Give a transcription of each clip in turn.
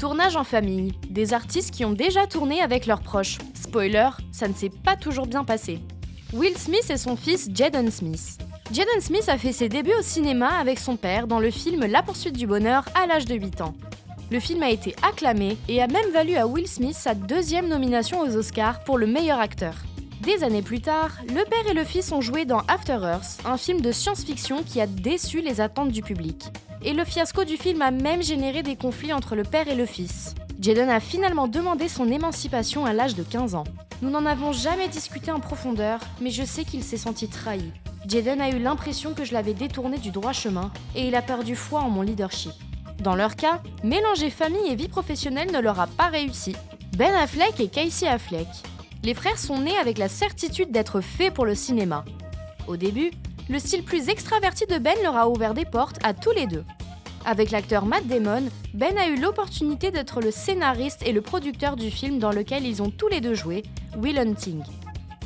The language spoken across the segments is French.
Tournage en famille, des artistes qui ont déjà tourné avec leurs proches. Spoiler, ça ne s'est pas toujours bien passé. Will Smith et son fils Jaden Smith. Jaden Smith a fait ses débuts au cinéma avec son père dans le film La poursuite du bonheur à l'âge de 8 ans. Le film a été acclamé et a même valu à Will Smith sa 2e nomination aux Oscars pour le meilleur acteur. Des années plus tard, le père et le fils ont joué dans After Earth, un film de science-fiction qui a déçu les attentes du public. Et le fiasco du film a même généré des conflits entre le père et le fils. Jaden a finalement demandé son émancipation à l'âge de 15 ans. Nous n'en avons jamais discuté en profondeur, mais je sais qu'il s'est senti trahi. Jaden a eu l'impression que je l'avais détourné du droit chemin et il a perdu foi en mon leadership. Dans leur cas, mélanger famille et vie professionnelle ne leur a pas réussi. Ben Affleck et Casey Affleck. Les frères sont nés avec la certitude d'être faits pour le cinéma. Au début, le style plus extraverti de Ben leur a ouvert des portes à tous les deux. Avec l'acteur Matt Damon, Ben a eu l'opportunité d'être le scénariste et le producteur du film dans lequel ils ont tous les deux joué, Will Hunting.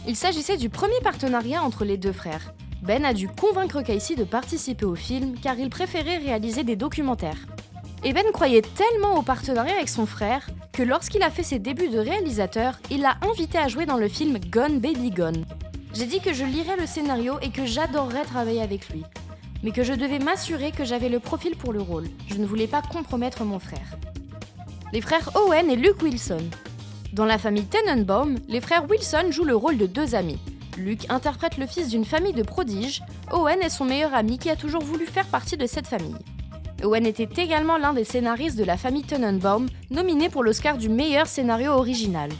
Il s'agissait du premier partenariat entre les deux frères. Ben a dû convaincre Casey de participer au film car il préférait réaliser des documentaires. Et Ben croyait tellement au partenariat avec son frère que lorsqu'il a fait ses débuts de réalisateur, il l'a invité à jouer dans le film Gone Baby Gone. J'ai dit que je lirais le scénario et que j'adorerais travailler avec lui, mais que je devais m'assurer que j'avais le profil pour le rôle. Je ne voulais pas compromettre mon frère. Les frères Owen et Luke Wilson. Dans la famille Tenenbaum, les frères Wilson jouent le rôle de 2 amis. Luke interprète le fils d'une famille de prodiges, Owen est son meilleur ami qui a toujours voulu faire partie de cette famille. Owen était également l'un des scénaristes de la famille Tenenbaum, nominé pour l'Oscar du meilleur scénario original.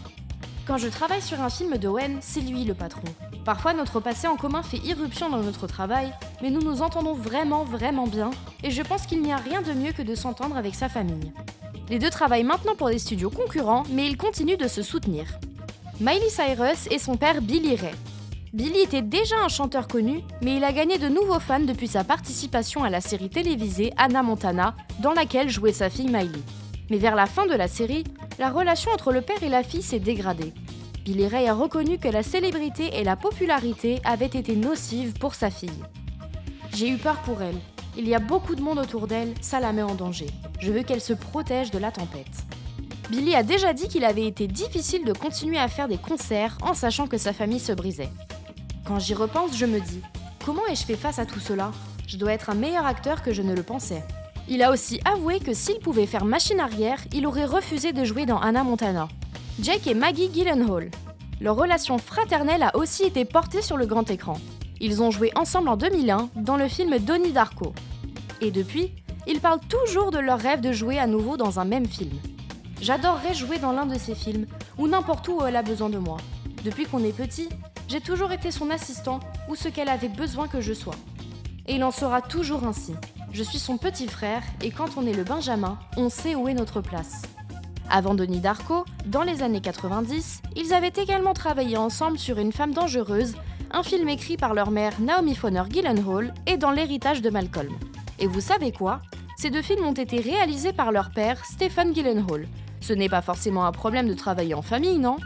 Quand je travaille sur un film d'Owen, c'est lui le patron. Parfois, notre passé en commun fait irruption dans notre travail, mais nous nous entendons vraiment bien, et je pense qu'il n'y a rien de mieux que de s'entendre avec sa famille. Les deux travaillent maintenant pour des studios concurrents, mais ils continuent de se soutenir. Miley Cyrus et son père Billy Ray. Billy était déjà un chanteur connu, mais il a gagné de nouveaux fans depuis sa participation à la série télévisée Hannah Montana, dans laquelle jouait sa fille Miley. Mais vers la fin de la série, la relation entre le père et la fille s'est dégradée. Billy Ray a reconnu que la célébrité et la popularité avaient été nocives pour sa fille. J'ai eu peur pour elle. Il y a beaucoup de monde autour d'elle, ça la met en danger. Je veux qu'elle se protège de la tempête. Billy a déjà dit qu'il avait été difficile de continuer à faire des concerts en sachant que sa famille se brisait. Quand j'y repense, je me dis, comment ai-je fait face à tout cela ? Je dois être un meilleur acteur que je ne le pensais. Il a aussi avoué que s'il pouvait faire machine arrière, il aurait refusé de jouer dans Hannah Montana. Jake et Maggie Gyllenhaal. Leur relation fraternelle a aussi été portée sur le grand écran. Ils ont joué ensemble en 2001 dans le film Donnie Darko. Et depuis, ils parlent toujours de leur rêve de jouer à nouveau dans un même film. J'adorerais jouer dans l'un de ces films, ou n'importe où elle a besoin de moi. Depuis qu'on est petit, j'ai toujours été son assistant ou ce qu'elle avait besoin que je sois. Et il en sera toujours ainsi. Je suis son petit frère et quand on est le Benjamin, on sait où est notre place. Avant Donnie Darko, dans les années 90, ils avaient également travaillé ensemble sur Une femme dangereuse, un film écrit par leur mère Naomi Fonner Gyllenhaal et dans l'héritage de Malcolm. Et vous savez quoi ? Ces 2 films ont été réalisés par leur père, Stephen Gyllenhaal. Ce n'est pas forcément un problème de travailler en famille, non ?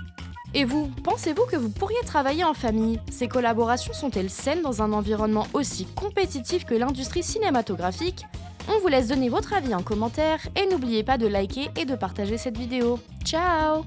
Et vous, pensez-vous que vous pourriez travailler en famille ? Ces collaborations sont-elles saines dans un environnement aussi compétitif que l'industrie cinématographique ? On vous laisse donner votre avis en commentaire et n'oubliez pas de liker et de partager cette vidéo. Ciao !